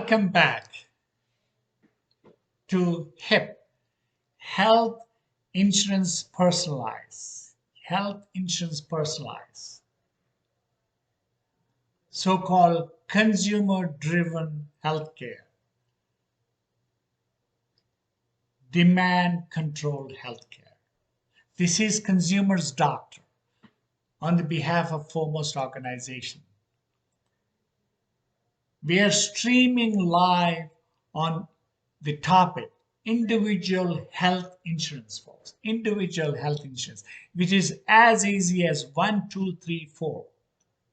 Welcome back to HIP, Health Insurance Personalized. Health Insurance Personalized. So-called consumer-driven healthcare. Demand-controlled healthcare. This is Consumer's Doctor on the behalf of Foremost Organization. We are streaming live on the topic individual health insurance, folks. Individual health insurance, which is as easy as 1, 2, 3, 4.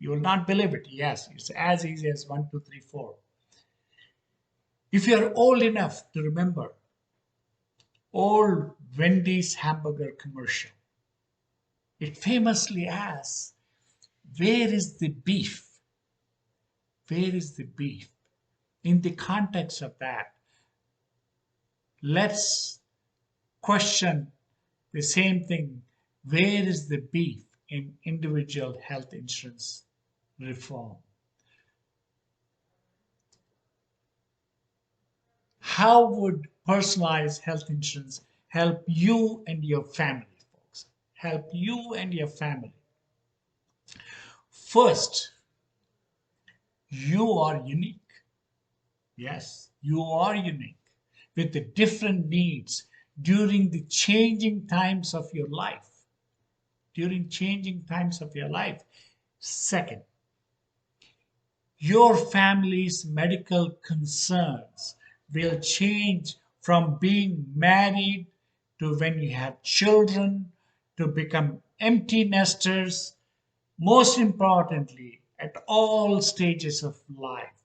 You will not believe it. Yes, it's as easy as 1, 2, 3, 4. If you're old enough to remember old Wendy's hamburger commercial, it famously asks, where is the beef? Where is the beef? In the context of that, let's question the same thing. Where is the beef in individual health insurance reform? How would personalized health insurance help you and your family, folks? Help you and your family. First, you are unique. Yes, you are unique with the different needs during the changing times of your life. During changing times of your life. Second, your family's medical concerns will change from being married to when you have children to become empty nesters. Most importantly, at all stages of life,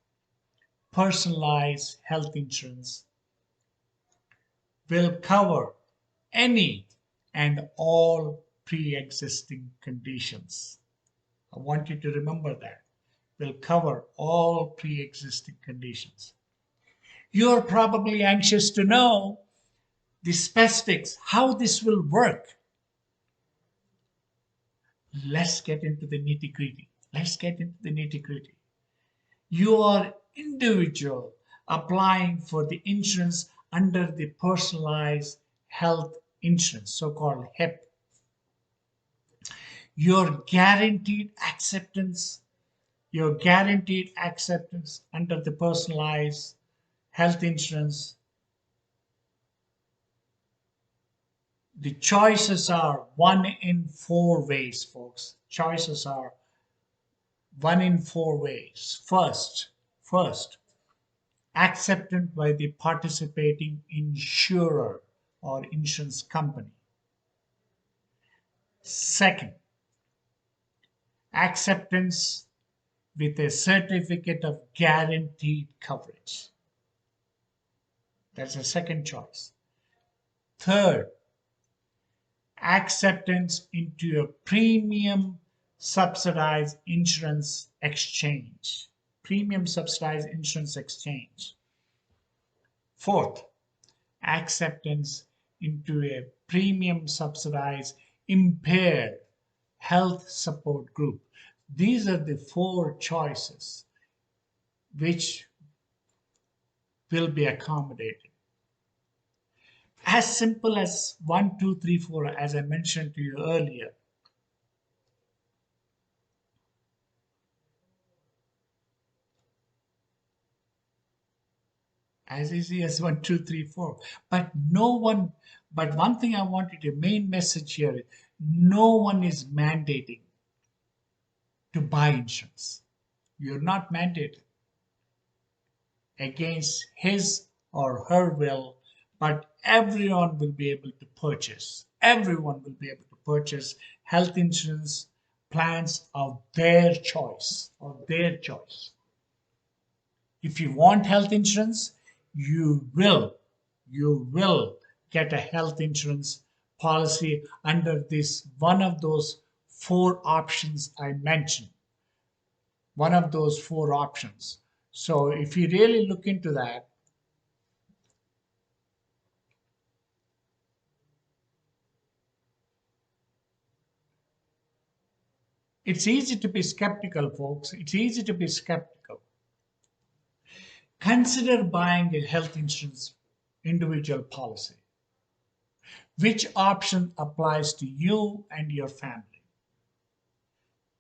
personalized health insurance will cover any and all pre-existing conditions. I want you to remember that. Will cover all pre-existing conditions. You're probably anxious to know the specifics, how this will work. Let's get into the nitty-gritty. Let's get into the nitty-gritty. You are individual applying for the insurance under the personalized health insurance, so-called HIP. Your guaranteed acceptance under the personalized health insurance. The choices are 1 in 4 ways, folks. Choices are 1 in 4 ways. First, acceptance by the participating insurer or insurance company. Second, acceptance with a certificate of guaranteed coverage. That's the second choice. Third, acceptance into a premium subsidized insurance exchange. Premium subsidized insurance exchange. Fourth, acceptance into a premium subsidized impaired health support group. These are the 4 choices which will be accommodated. As simple as 1, 2, 3, 4, as I mentioned to you earlier. As easy as 1, 2, 3, 4. But one thing I wanted, the main message here is no one is mandating to buy insurance. You're not mandated against his or her will, but everyone will be able to purchase. Everyone will be able to purchase health insurance plans of their choice. If you want health insurance, you will get a health insurance policy under this one of those 4 options I mentioned. One of those 4 options. So if you really look into that, it's easy to be skeptical, folks. It's easy to be skeptical. Consider buying a health insurance individual policy. Which option applies to you and your family?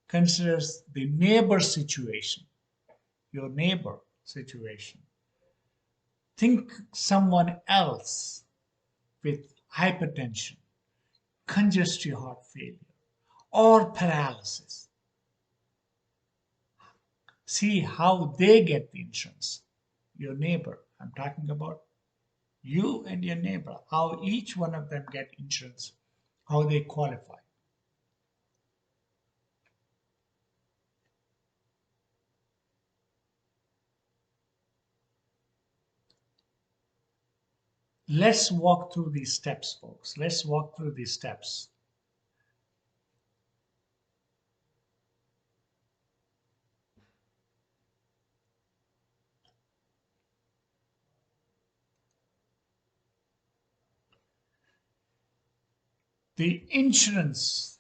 Consider the neighbor situation, your neighbor situation. Think someone else with hypertension, congestive heart failure, or paralysis. See how they get the insurance. Your neighbor, I'm talking about you and your neighbor, how each one of them get insurance, how they qualify. Let's walk through these steps, folks. Let's walk through these steps. The insurance,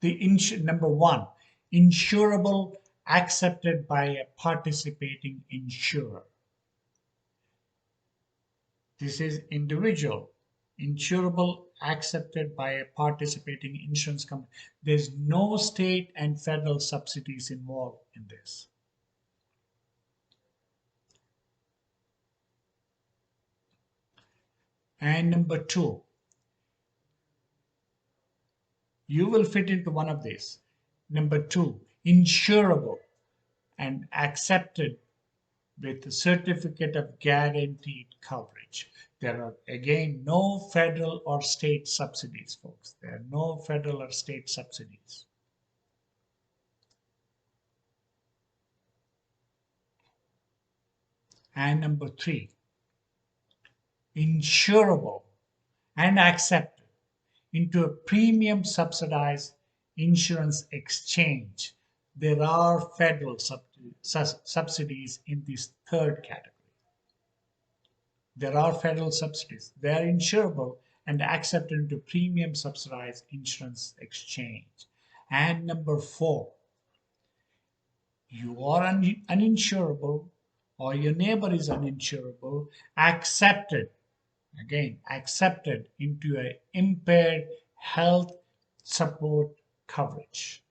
number one, insurable accepted by a participating insurer. This is individual, insurable accepted by a participating insurance company. There's no state and federal subsidies involved in this. And number two, you will fit into one of these. Number two, insurable and accepted with a certificate of guaranteed coverage. There are, again, no federal or state subsidies, folks. There are no federal or state subsidies. And number three, insurable and accepted into a premium subsidized insurance exchange. There are federal subsidies in this third category. There are federal subsidies. They are insurable and accepted into premium subsidized insurance exchange. And number four, you are uninsurable or your neighbor is uninsurable, accepted, again, accepted into a impaired health support coverage.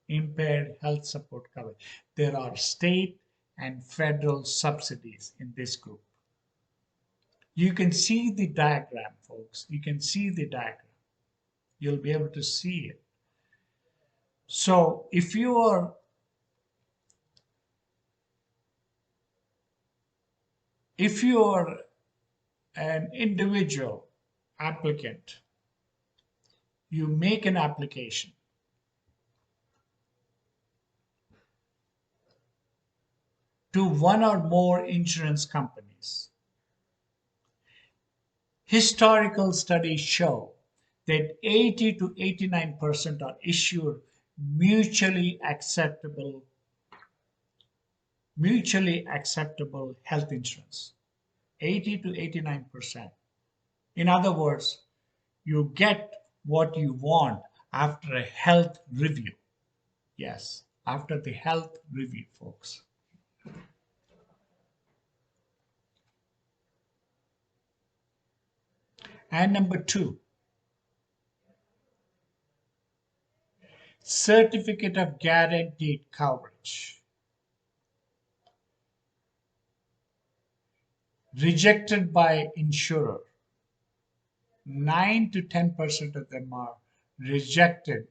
Impaired health support coverage. There are state and federal subsidies in this group. You can see the diagram, folks. You can see the diagram. You'll be able to see it. So if you are an individual applicant, you make an application. To one or more insurance companies. Historical studies show that 80 to 89% are issued mutually acceptable health insurance. 80 to 89%. In other words, you get what you want after a health review. Yes, after the health review, folks. And number two, certificate of guaranteed coverage. Rejected by insurer. 9 to 10% of them are rejected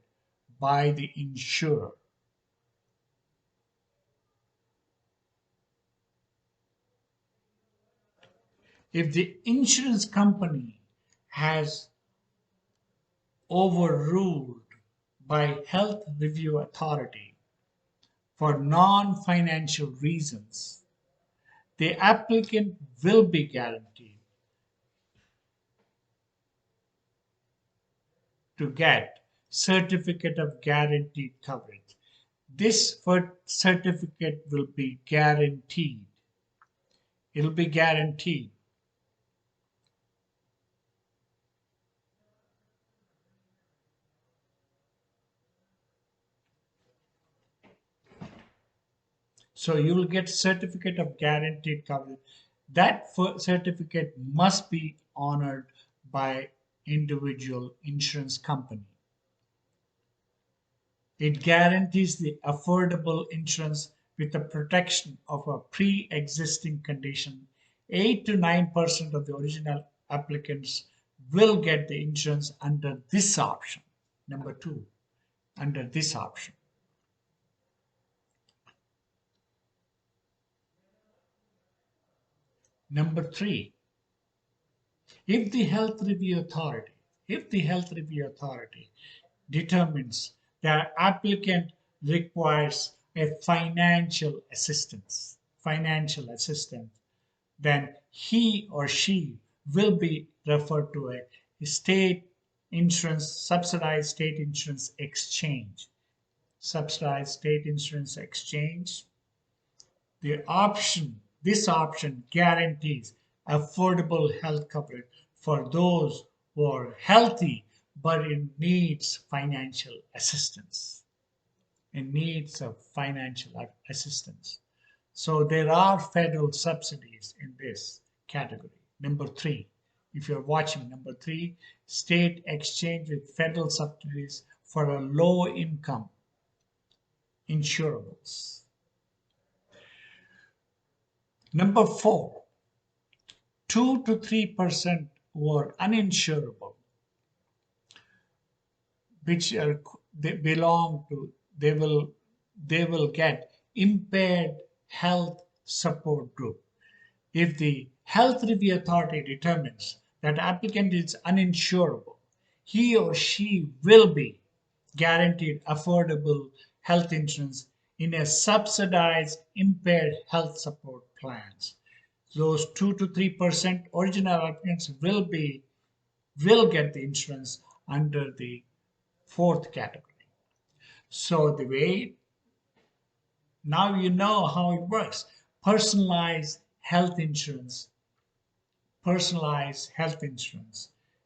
by the insurer. If the insurance company has overruled by health review authority for non-financial reasons, the applicant will be guaranteed to get certificate of guaranteed coverage. This certificate will be guaranteed. It'll be guaranteed. So you will get certificate of guaranteed coverage. That certificate must be honored by individual insurance company. It guarantees the affordable insurance with the protection of a pre-existing condition. 8 to 9% of the original applicants will get the insurance under this option. Number 2, under this option. Number 3, if the health review authority determines that applicant requires a financial assistance, then he or she will be referred to a subsidized state insurance exchange. Subsidized state insurance exchange. This option guarantees affordable health coverage for those who are healthy but in needs financial assistance. In needs of financial assistance. So there are federal subsidies in this category. Number 3, if you're watching, number 3, state exchange with federal subsidies for a low income insurables. Number 4, 2 to 3% who are uninsurable, which they belong to, they will get impaired health support group. If the health review authority determines that applicant is uninsurable, he or she will be guaranteed affordable health insurance in a subsidized impaired health support plans. Those 2 to 3% original applicants will get the insurance under the 4th category. So the way now you know how it works. Personalized health insurance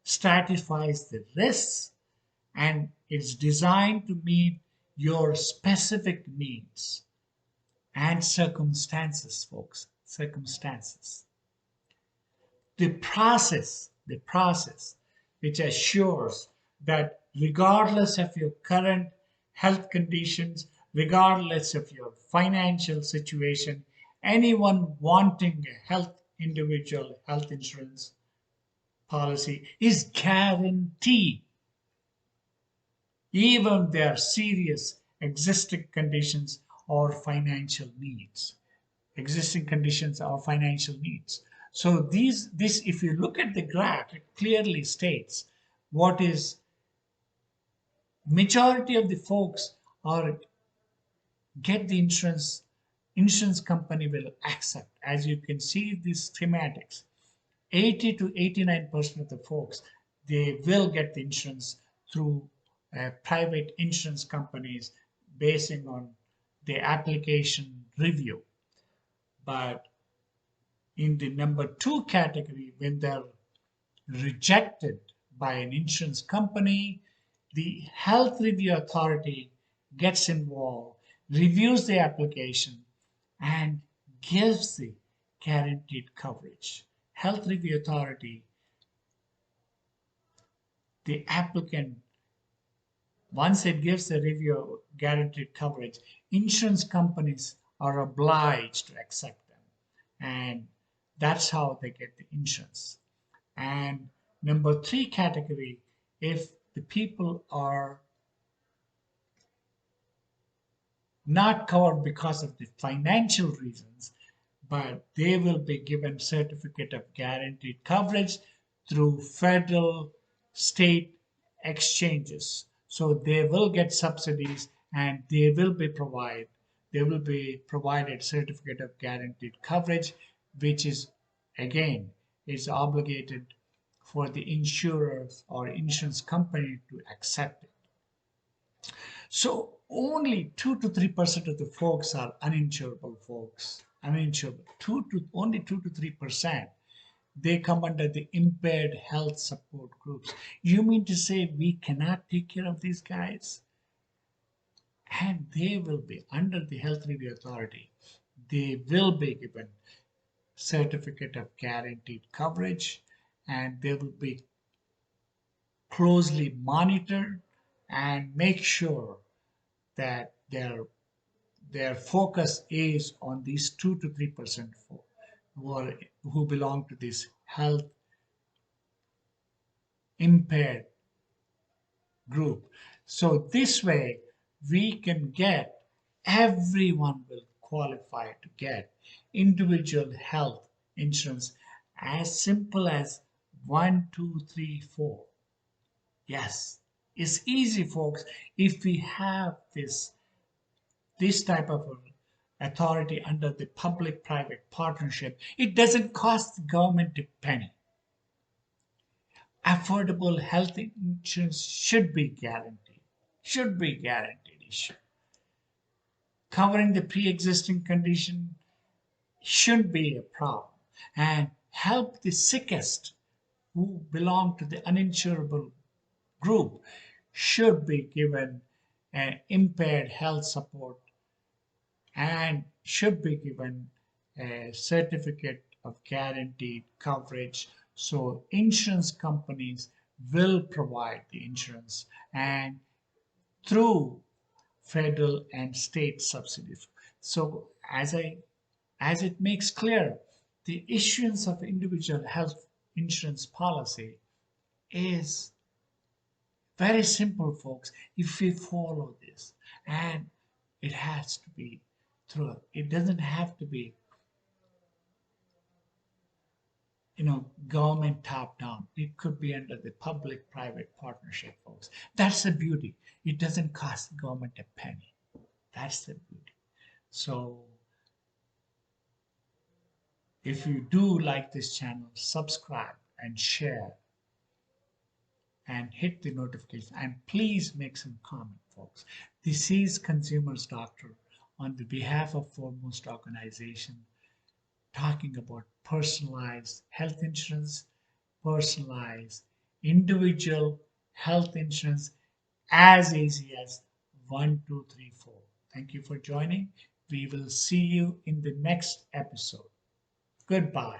stratifies the risks and it's designed to meet your specific needs and circumstances, folks. Circumstances. The process which assures that regardless of your current health conditions, regardless of your financial situation, anyone wanting a individual health insurance policy is guaranteed, even their serious existing conditions or financial needs. So this, if you look at the graph, it clearly states what is majority of the folks are get the insurance company will accept. As you can see these schematics, 80 to 89% of the folks, they will get the insurance through private insurance companies basing on the application review. But in the number 2 category, when they're rejected by an insurance company, the health review authority gets involved, reviews the application, and gives the guaranteed coverage. Health review authority, the applicant, once it gives the review guaranteed coverage, insurance companies are obliged to accept them. And that's how they get the insurance. And number 3 category, if the people are not covered because of the financial reasons, but they will be given certificate of guaranteed coverage through federal state exchanges. So they will get subsidies and they will be provided certificate of guaranteed coverage, which is again is obligated for the insurers or insurance company to accept it. So only 2 to 3% of the folks are uninsurable folks. Only 2 to 3%. They come under the impaired health support groups. You mean to say we cannot take care of these guys? And they will be under the health review authority. they will be given certificate of guaranteed coverage, and they will be closely monitored and make sure that their focus is on these 2 to 3% who belong to this health impaired group. So this way we can get everyone will qualify to get individual health insurance as simple as 1, 2, 3, 4. Yes, it's easy, folks. If we have this type of authority under the public-private partnership, it doesn't cost the government a penny. Affordable health insurance should be guaranteed. Should be guaranteed issue. Covering the pre-existing condition shouldn't be a problem, and help the sickest who belong to the uninsurable group should be given impaired health support and should be given a certificate of guaranteed coverage. So insurance companies will provide the insurance and through federal and state subsidies. So as it makes clear, the issuance of individual health insurance policy is very simple, folks, if we follow this. And it has to be through, it doesn't have to be, government top down. It could be under the public private partnership, folks. That's the beauty. It doesn't cost the government a penny. That's the beauty. So if you do like this channel, subscribe and share and hit the notification, and please make some comment, folks. This is Consumers Doctor on the behalf of Foremost Organization, talking about personalized health insurance, personalized individual health insurance, as easy as 1, 2, 3, 4. Thank you for joining. We will see you in the next episode. Goodbye.